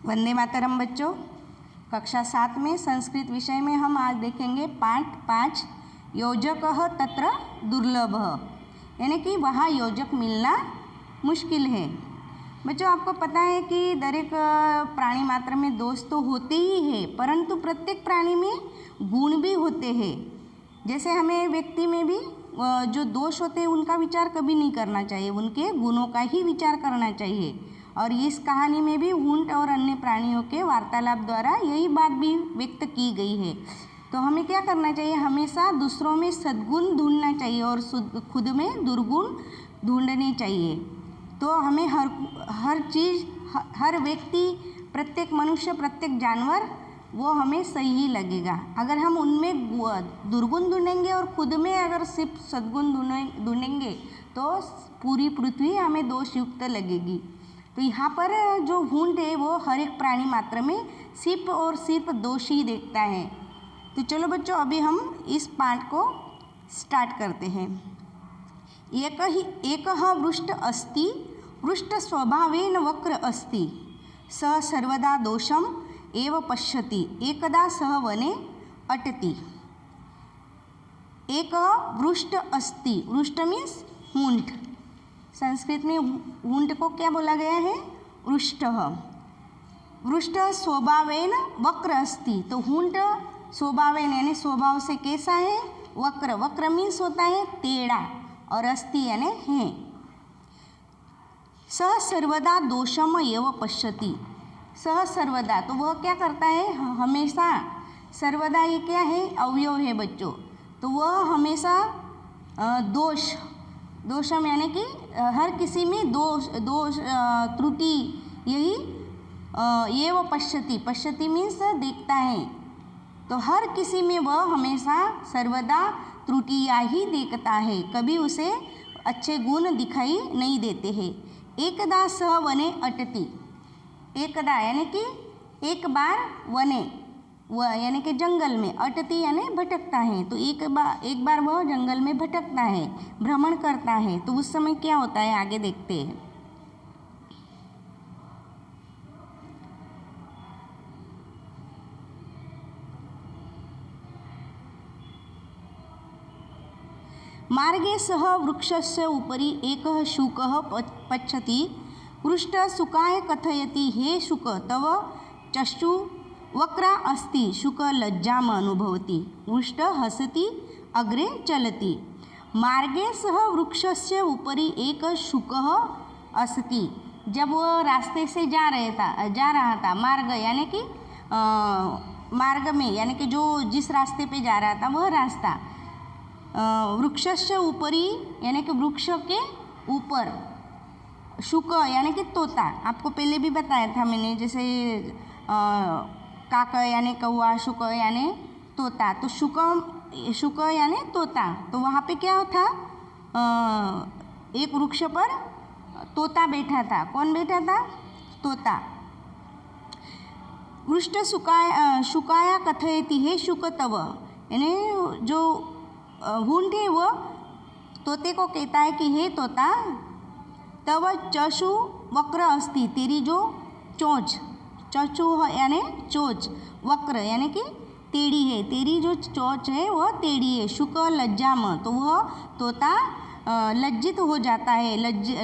वंदे मातरम बच्चों, कक्षा 7 में संस्कृत विषय में हम आज देखेंगे पाठ 5 योजकः तत्र दुर्लभः, यानी कि वहाँ योजक मिलना मुश्किल है। बच्चों, आपको पता है कि दरेक प्राणी मात्र में दोष तो होते ही है, परंतु प्रत्येक प्राणी में गुण भी होते हैं। जैसे हमें व्यक्ति में भी जो दोष होते हैं उनका विचार कभी नहीं करना चाहिए, उनके गुणों का ही विचार करना चाहिए। और इस कहानी में भी ऊंट और अन्य प्राणियों के वार्तालाप द्वारा यही बात भी व्यक्त की गई है। तो हमें क्या करना चाहिए, हमेशा दूसरों में सद्गुण ढूंढना चाहिए और खुद में दुर्गुण ढूंढने चाहिए। तो हमें हर चीज़, हर व्यक्ति, प्रत्येक मनुष्य, प्रत्येक जानवर वो हमें सही लगेगा। अगर हम उनमें दुर्गुण ढूंढेंगे और खुद में अगर सिर्फ सद्गुण ढूंढेंगे तो पूरी पृथ्वी हमें दोषयुक्त लगेगी। तो यहाँ पर जो ऊंट है वो हर एक प्राणी मात्र में सिर्फ और सिर्फ दोष ही देखता है। तो चलो बच्चों, अभी हम इस पाठ को स्टार्ट करते हैं। एकः वृष्ट अस्ति, वृष्ट स्वभावेन वक्र अस्ति, सः सर्वदा दोषम् एव पश्यति, एकदा सः वने अटति। एकः वृष्ट अस्ति, वृष्ट मीन्स ऊंट। संस्कृत में ऊंट को क्या बोला गया है, वृष्टः। वृष्ट स्वभावेन वक्र अस्ति, तो ऊंट स्वभावेन यानी स्वभाव से कैसा है, वक्र। वक्र मीन्स होता है टेढ़ा, और अस्ति यानी है। सह सर्वदा दोषम एव पश्यति, सह सर्वदा, तो वह क्या करता है, हमेशा। सर्वदा ये क्या है, अवयव है बच्चों। तो वह हमेशा दोषम यानी कि हर किसी में दोष त्रुटि, यही ये वो पश्यति मीन्स देखता है। तो हर किसी में वह हमेशा सर्वदा त्रुटियाँ ही देखता है, कभी उसे अच्छे गुण दिखाई नहीं देते हैं। एकदा सह वने अटति, एकदा यानी कि एक बार, वने यानी कि जंगल में, अटति यानी भटकता है। तो एक बार वह जंगल में भटकता है, भ्रमण करता है। तो उस समय क्या होता है, आगे देखते हैं। मार्गे सह वृक्षस्य उपरि एकः शुकः पच्छति, पृष्ठः शुकाय कथयति, हे शुक तव चक्षु वक्रा अस्ति, शुक लज्जाम अनुभवति, वृष्ट हसति अग्रे चलति। मार्गे सह वृक्षस्य उपरि एक शुकः अस्ति, जब वह रास्ते से जा रहा था, मार्ग यानी कि मार्ग में यानी कि जो जिस रास्ते पे जा रहा था वह रास्ता, वृक्षस्य उपरि यानी कि वृक्ष के ऊपर, शुक यानी कि तोता। आपको पहले भी बताया था मैंने, जैसे काक यानी कौवा, शुक यानी तोता। तो शुक यानी तोता। तो वहाँ पे क्या था, एक वृक्ष पर तोता बैठा था। कौन बैठा था, तोता। वृष्ट शुकाया कथयति, हे शुक तव, यानी जो ऊंट है वो तोते को कहता है कि हे तोता, तव चक्षु वक्र अस्ति, तेरी जो चोंच, चक्षु यानी चोंच, वक्र यानी कि टेढ़ी है, तेरी जो चोंच है वह टेढ़ी है। शुक लज्जाम, तो वह तोता लज्जित हो जाता है,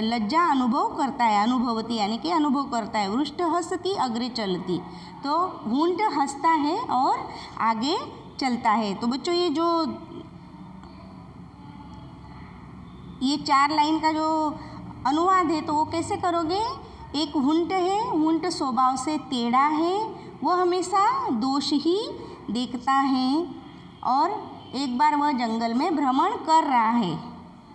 लज्जा अनुभव करता है, अनुभवती यानी कि अनुभव करता है। वृष्ट हसति अग्रे चलती, तो ऊंट हंसता है और आगे चलता है। तो बच्चों, ये 4 लाइन का जो अनुवाद है तो वो कैसे करोगे। एक ऊंट है, ऊंट स्वभाव से टेढ़ा है, वह हमेशा दोष ही देखता है, और एक बार वह जंगल में भ्रमण कर रहा है।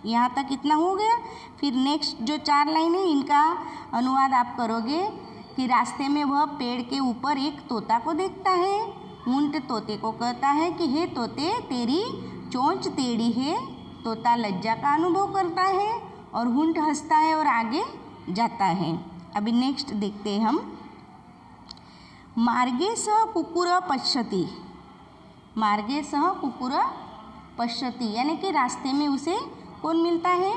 यहाँ तक इतना हो गया। फिर नेक्स्ट जो 4 लाइन है इनका अनुवाद आप करोगे कि रास्ते में वह पेड़ के ऊपर एक तोता को देखता है। ऊंट तोते को कहता है कि हे तोते, तेरी चोंच टेढ़ी है। तोता लज्जा का अनुभव करता है और ऊंट हंसता है और आगे जाता है। अभी नेक्स्ट देखते हैं हम। मार्गे सह कुकुर पश्यति, मार्गे सह कुकुर पश्यति यानी कि रास्ते में उसे कौन मिलता है,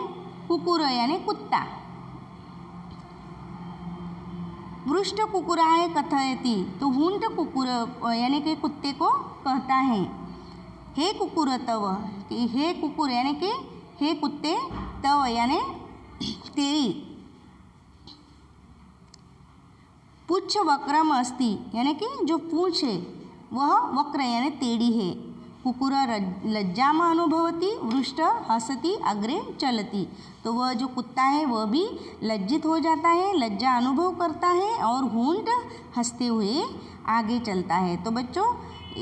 कुकुर यानी कुत्ता। वृष्ट कुकुराय कथयति, तो हूंट कुकुर यानी कि कुत्ते को कहता है, हे कुकुर तव, कि हे कुकुर यानी कि हे कुत्ते, तव यानी तेरी, पुच्छ वक्रम अस्ति यानी कि जो पूंछ है वह वक्र यानी टेढ़ी है। कुकुर लज्जाम अनुभवति, वृष्ट हसति अग्रे चलति, तो वह जो कुत्ता है वह भी लज्जित हो जाता है, लज्जा अनुभव करता है, और हूंट हंसते हुए आगे चलता है। तो बच्चों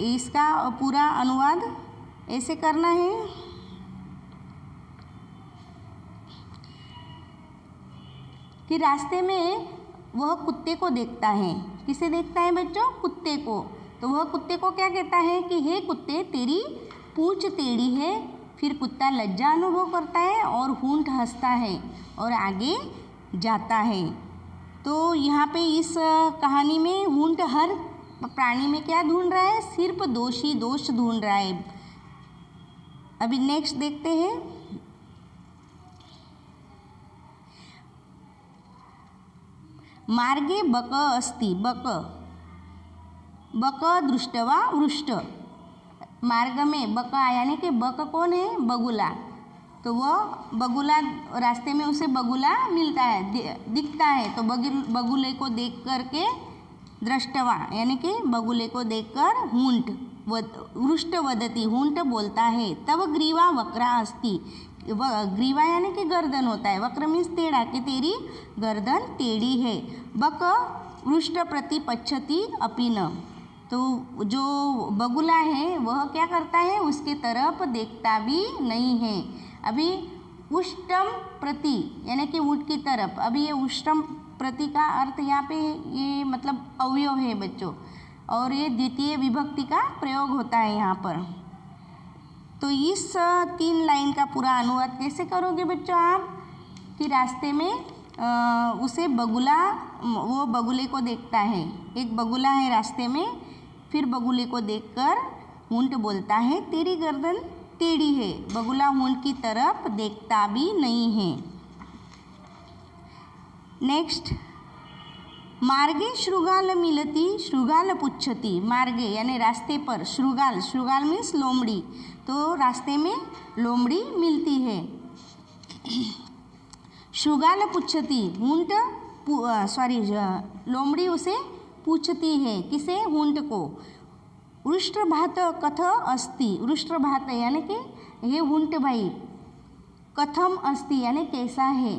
इसका पूरा अनुवाद ऐसे करना है। कि रास्ते में वह कुत्ते को देखता है, किसे देखता है बच्चों? कुत्ते को। तो वह कुत्ते को क्या कहता है कि हे कुत्ते, तेरी पूंछ टेढ़ी है। फिर कुत्ता लज्जा अनुभव करता है और हूंट हंसता है और आगे जाता है। तो यहाँ पे इस कहानी में हूंट हर प्राणी में क्या ढूंढ रहा है? सिर्फ दोष ढूंढ रहा है। अभी नेक्स्ट देखते हैं। मार्गे बक अस्ति, बक दृष्टवा वृष्ट, मार्ग में बक यानी कि बक कौन है? बगुला। तो वह बगुला, रास्ते में उसे बगुला मिलता है, दिखता है। तो बगुले को देख कर के दृष्टवा यानी कि बगुले को देखकर हूंट वृष्ट वदति, हूंट बोलता है, तब ग्रीवा वक्रा अस्ति, ग्रीवा यानी कि गर्दन होता है, वक्र मीन्स टेढ़ा, कि तेरी गर्दन टेढ़ी है। बक वृष्ट प्रति पच्छति अपि न, तो जो बगुला है वह क्या करता है? उसके तरफ देखता भी नहीं है। अभी उष्टम प्रति यानी कि ऊँट की तरफ, अभी ये उष्टम प्रति का अर्थ यहाँ पे ये मतलब अवयव है बच्चों, और ये द्वितीय विभक्ति का प्रयोग होता है यहाँ पर। तो इस 3 लाइन का पूरा अनुवाद कैसे करोगे बच्चों आप? कि रास्ते में उसे बगुला, वो बगुले को देखता है, एक बगुला है रास्ते में, फिर बगुले को देखकर ऊँट बोलता है तेरी गर्दन टेढ़ी है। बगुला ऊँट की तरफ देखता भी नहीं है। नेक्स्ट, मार्गे शृगाल मिलती, शृगाल पुच्छति, मार्गे यानी रास्ते पर, शृगाल, शृगाल मीन्स लोमड़ी, तो रास्ते में लोमड़ी मिलती है। शृगाल पुच्छति, ऊँट लोमड़ी उसे पूछती है, किसे? ऊँट को। वृष्टभात कथ अस्ति, वृष्टभात यानी कि ये ऊँट भाई, कथम अस्ति यानी कैसा है।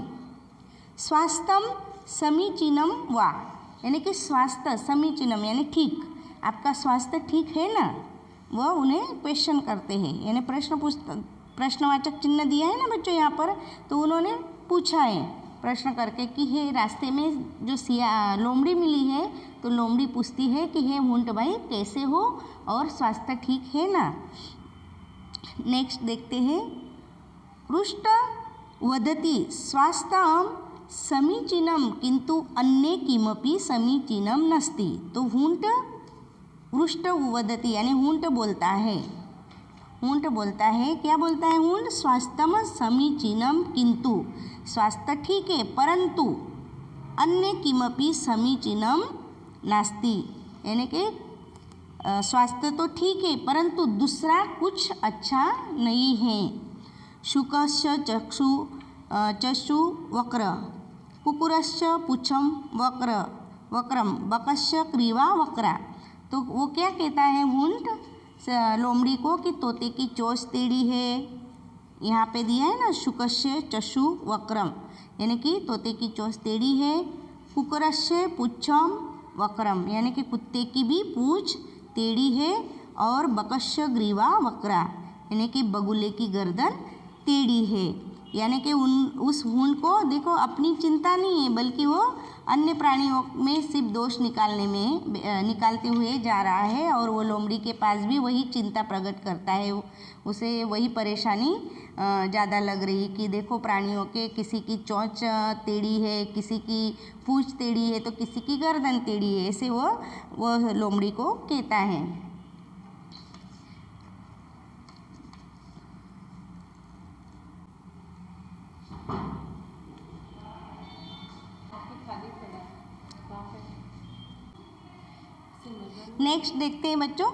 स्वास्थ्यम समीचीनम वा, यानी कि स्वास्थ्य समीचीनम यानी ठीक, आपका स्वास्थ्य ठीक है ना, वह उन्हें क्वेश्चन करते हैं, यानी प्रश्नवाचक चिन्ह दिया है ना बच्चों यहाँ पर, तो उन्होंने पूछा है प्रश्न करके कि हे रास्ते में जो लोमड़ी मिली है, तो लोमड़ी पूछती है कि हे ऊँट भाई कैसे हो और स्वास्थ्य ठीक है ना। नेक्स्ट देखते हैं, रुष्ट वदति स्वास्थ्यम समीचीनम किंतु अन्य किमपि समीचीनम नस्ति, तो ऊँट रुष्ट वदति यानी ऊँट बोलता है, ऊँट बोलता है, क्या बोलता है ऊँट? स्वास्थ्यम समीचीनम किंतु, स्वास्थ्य ठीक है परंतु अन्य किमपि समीचीनम नास्ति, यानी कि स्वास्थ्य तो ठीक है परंतु दूसरा कुछ अच्छा नहीं है। शुकस्य चक्षु वक्र, कुकुरस्य पुच्छम वक्रम, बकस्य ग्रीवा वक्रा, तो वो क्या कहता है ऊँट लोमड़ी को कि तोते की चोंच टेढ़ी है। यहाँ पे दिया है ना, शुकस्य चक्षु वक्रम यानी कि तोते की चोंच टेढ़ी है। कुकुरस्य पुच्छम वक्रम यानी कि कुत्ते की भी पूंछ टेढ़ी है। और बकस्य ग्रीवा वक्रा यानी कि बगुले की गर्दन टेढ़ी है। यानी कि उस ऊँट को देखो अपनी चिंता नहीं है, बल्कि वो अन्य प्राणियों में सिर्फ दोष निकालते हुए जा रहा है, और वो लोमड़ी के पास भी वही चिंता प्रकट करता है, उसे वही परेशानी ज़्यादा लग रही कि देखो प्राणियों के किसी की चोंच टेढ़ी है, किसी की पूंछ टेढ़ी है, तो किसी की गर्दन टेढ़ी है, ऐसे वो लोमड़ी को कहता है। नेक्स्ट देखते हैं बच्चों,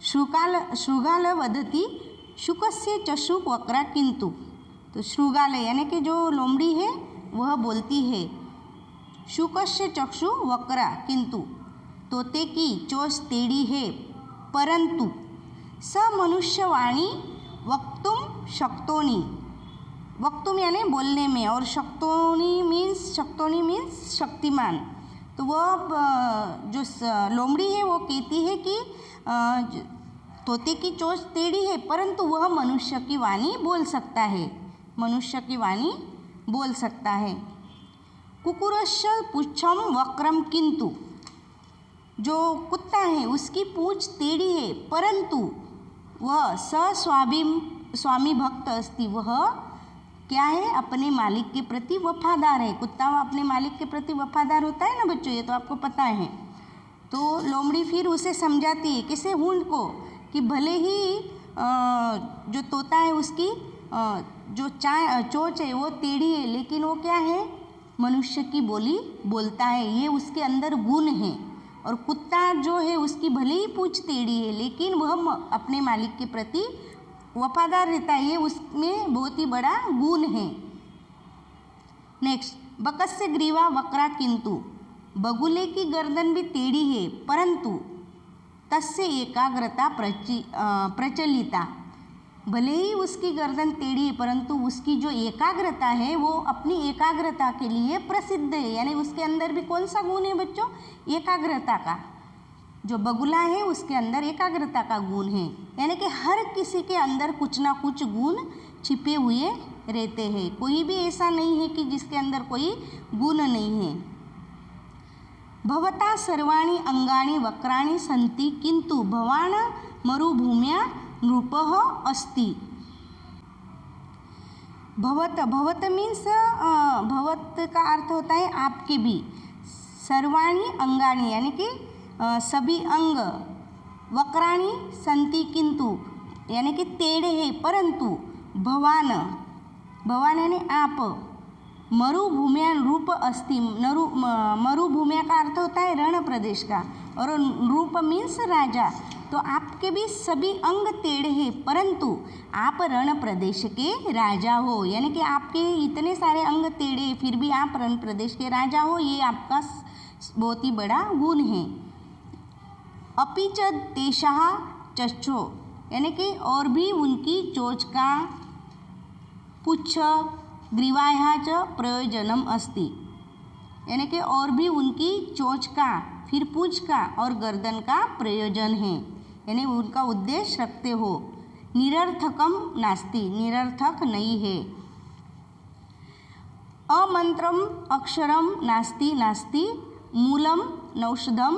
श्रुगाल वदति शुकस्य चक्षु वक्रा किंतु। तो श्रुगाल यानी कि जो लोमड़ी है वह बोलती है शुकस्य चक्षु वक्रा किंतु, तोते की चोंच टेढ़ी है परंतु स मनुष्यवाणी वक्तुम शक्तोनि। वक्तुम यानी बोलने में, और शक्तोनि मीन्स शक्तिमान। तो वह जो लोमड़ी है वो कहती है कि तोते की चोंच टेढ़ी है परंतु वह मनुष्य की वाणी बोल सकता है, मनुष्य की वाणी बोल सकता है। कुकुरस्य पुच्छम वक्रम किंतु, जो कुत्ता है उसकी पूंछ टेढ़ी है परंतु वह स्वामी भक्त अस्ति, वह क्या है, अपने मालिक के प्रति वफादार है। कुत्ता अपने मालिक के प्रति वफादार होता है ना बच्चों, ये तो आपको पता है। तो लोमड़ी फिर उसे समझाती है किसे, हूंड को, कि भले ही जो तोता है उसकी जो चोंच है वो टेढ़ी है लेकिन वो क्या है, मनुष्य की बोली बोलता है, ये उसके अंदर गुण है। और कुत्ता जो है उसकी भले ही पूंछ टेढ़ी है लेकिन वह अपने मालिक के प्रति वफादार रहता है, ये उसमें बहुत ही बड़ा गुण है। नेक्स्ट, बकस्य ग्रीवा वक्रा किंतु, बगुले की गर्दन भी टेढ़ी है परंतु तस्य एकाग्रता प्रचलिता। भले ही उसकी गर्दन टेढ़ी है परंतु उसकी जो एकाग्रता है वो अपनी एकाग्रता के लिए प्रसिद्ध है। यानी उसके अंदर भी कौन सा गुण है बच्चों, एकाग्रता का। जो बगुला है उसके अंदर एकाग्रता का गुण है, यानी कि हर किसी के अंदर कुछ ना कुछ गुण छिपे हुए रहते हैं, कोई भी ऐसा नहीं है कि जिसके अंदर कोई गुण नहीं है। भवता सर्वाणि अंगानि वक्राणि सन्ति किंतु भवान मरुभूम्या नृपः अस्ति। भवत मीन्स भवत का अर्थ होता है आपके भी, सर्वाणि अंगानि यानी कि सभी अंग, वक्राणि सन्ति किंतु यानी कि टेढ़े हैं परंतु, भवान यानी आप, मरुभूम्या नृप अस्ति, मरुभूम्या का अर्थ होता है रण प्रदेश का, और नृप मीन्स राजा। तो आपके भी सभी अंग टेढ़े हैं परंतु आप रण प्रदेश के राजा हो, यानी कि आपके इतने सारे अंग टेढ़े फिर भी आप रण प्रदेश के राजा हो, ये आपका बहुत ही बड़ा गुण है। अपि च तेषाः चक्षो यानी कि और भी उनकी चोंच का, पुच्छ ग्रीवायाः च प्रयोजनम अस्ति, यानी कि और भी उनकी चोंच का, फिर पूंछ का और गर्दन का प्रयोजन है, यानी उनका उद्देश्य रखते हो। निरर्थकम नास्ति, निरर्थक नहीं है। अमंत्रम अक्षरम नास्ति नास्ति मूलम नौषधम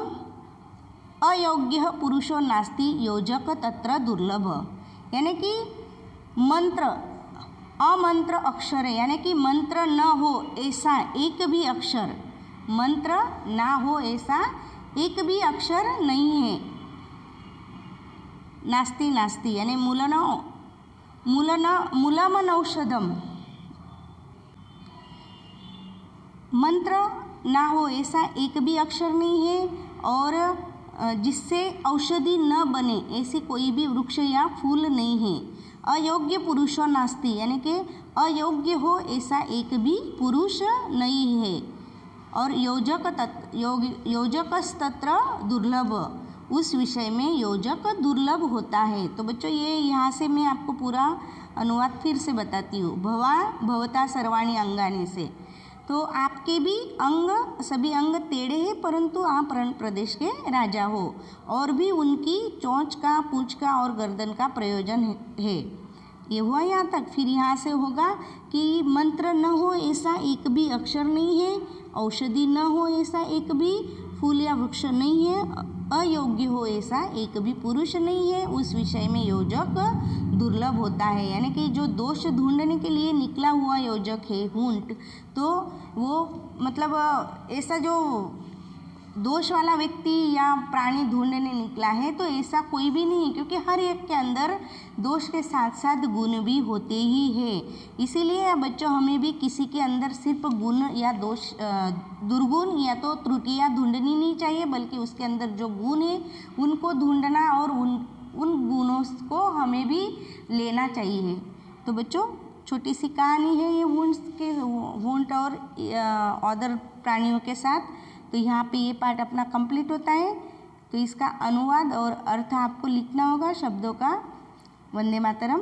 अयोग्य पुरुषो नास्ति योजक तत्र दुर्लभ, यानी कि मंत्र, अमंत्र अक्षर है यानी कि मंत्र न हो ऐसा एक भी अक्षर, मंत्र ना हो ऐसा एक भी अक्षर नहीं है। नास्ति नास्ति यानी मूलम नौषधम, मंत्र ना हो ऐसा एक भी अक्षर नहीं है, और जिससे औषधि न बने ऐसी कोई भी वृक्ष या फूल नहीं है। अयोग्य पुरुषो नास्ति यानी कि अयोग्य हो ऐसा एक भी पुरुष नहीं है। और योजकस्तत्र दुर्लभ, उस विषय में योजक दुर्लभ होता है। तो बच्चों ये यहाँ से मैं आपको पूरा अनुवाद फिर से बताती हूँ। भवता सर्वाणि अंगानि से, तो आपके भी अंग, सभी अंग टेढ़े हैं परंतु आप रण प्रदेश के राजा हो, और भी उनकी चोंच का, पूंछ का और गर्दन का प्रयोजन है। ये हुआ यहाँ तक। फिर यहाँ से होगा कि मंत्र न हो ऐसा एक भी अक्षर नहीं है, औषधि न हो ऐसा एक भी फूल या वृक्ष नहीं है, अयोग्य हो ऐसा एक भी पुरुष नहीं है, उस विषय में योजक दुर्लभ होता है। यानी कि जो दोष ढूंढने के लिए निकला हुआ योजक है हूंट, तो वो मतलब ऐसा जो दोष वाला व्यक्ति या प्राणी ढूंढने निकला है, तो ऐसा कोई भी नहीं है, क्योंकि हर एक के अंदर दोष के साथ साथ गुण भी होते ही है। इसीलिए बच्चों हमें भी किसी के अंदर सिर्फ गुण या दोष दुर्गुण या तो त्रुटियां ढूंढनी नहीं चाहिए, बल्कि उसके अंदर जो गुण है उनको ढूंढना और उन गुणों को हमें भी लेना चाहिए। तो बच्चों छोटी सी कहानी है ये ऊंट और अदर प्राणियों के साथ। तो यहाँ पे ये पार्ट अपना कंप्लीट होता है। तो इसका अनुवाद और अर्थ आपको लिखना होगा शब्दों का। वंदे मातरम।